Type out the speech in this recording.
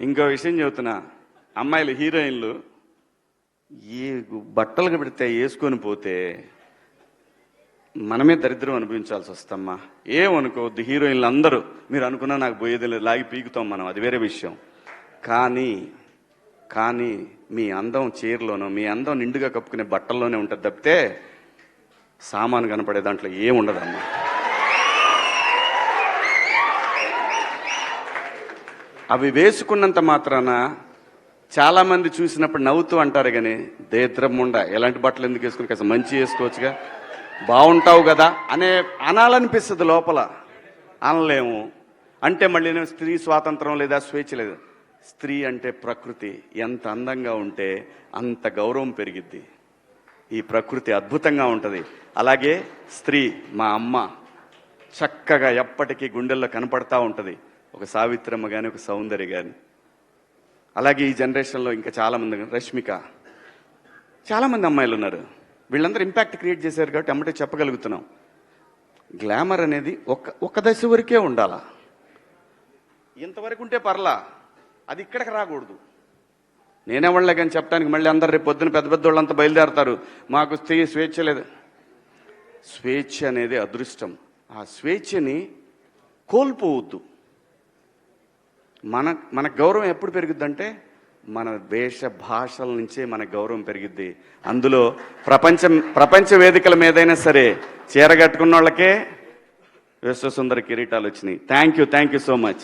ఇంకో విషయం చెబుతున్నా, అమ్మాయిలు హీరోయిన్లు ఈ బట్టలు పెడితే వేసుకొని పోతే మనమే దరిద్రం అనిపించాల్సి వస్తమ్మా. ఏమనుకోవద్దు, హీరోయిన్లు అందరూ మీరు అనుకున్నా నాకు పోయేది లేదు, లాగి పీకుతాం మనం, అది వేరే విషయం. కానీ మీ అందం చీరలోనో, మీ అందం నిండుగా కప్పుకునే బట్టల్లోనే ఉంటుంది తప్పితే సామాను కనపడే దాంట్లో ఏముండదమ్మా. అవి వేసుకున్నంత మాత్రాన చాలా మంది చూసినప్పుడు నవ్వుతూ అంటారు, కానీ దేద్రం ఉండ ఎలాంటి బట్టలు ఎందుకు వేసుకుని కాస్త మంచి వేసుకోవచ్చుగా, బాగుంటావు కదా అనాలనిపిస్తుంది లోపల, అనలేము. అంటే మళ్ళీ స్త్రీ స్వాతంత్రం లేదా స్వేచ్ఛ లేదు. స్త్రీ అంటే ప్రకృతి, ఎంత అందంగా ఉంటే అంత గౌరవం పెరిగిద్ది. ఈ ప్రకృతి అద్భుతంగా ఉంటుంది. అలాగే స్త్రీ మా అమ్మ చక్కగా ఎప్పటికీ గుండెల్లో కనపడతా ఉంటుంది, ఒక సావిత్రమ్మ కానీ ఒక సౌందర్య కానీ. అలాగే ఈ జనరేషన్లో ఇంకా చాలామంది, రష్మిక, చాలామంది అమ్మాయిలు ఉన్నారు. వీళ్ళందరూ ఇంపాక్ట్ క్రియేట్ చేశారు కాబట్టి అమ్మటే చెప్పగలుగుతున్నాం. గ్లామర్ అనేది ఒక దశ వరకే ఉండాలా, ఇంతవరకు ఉంటే పర్లా, అది ఇక్కడికి రాకూడదు. నేనేవాళ్ళే కానీ చెప్పడానికి మళ్ళీ అందరు రేపు పొద్దున పెద్ద పెద్ద వాళ్ళంతా బయలుదేరతారు, మాకు స్వేచ్ఛ లేదు. స్వేచ్ఛ అనేది అదృష్టం. ఆ స్వేచ్ఛని కోల్పోవద్దు. మన గౌరవం ఎప్పుడు పెరుగుద్దంటే మన వేష భాషల నుంచే మన గౌరవం పెరిగిద్ది. అందులో ప్రపంచ వేదికల మీదైనా సరే చీర కట్టుకున్న వాళ్ళకే విశ్వసుందర కిరీటాలు వచ్చినాయి. Thank you so much.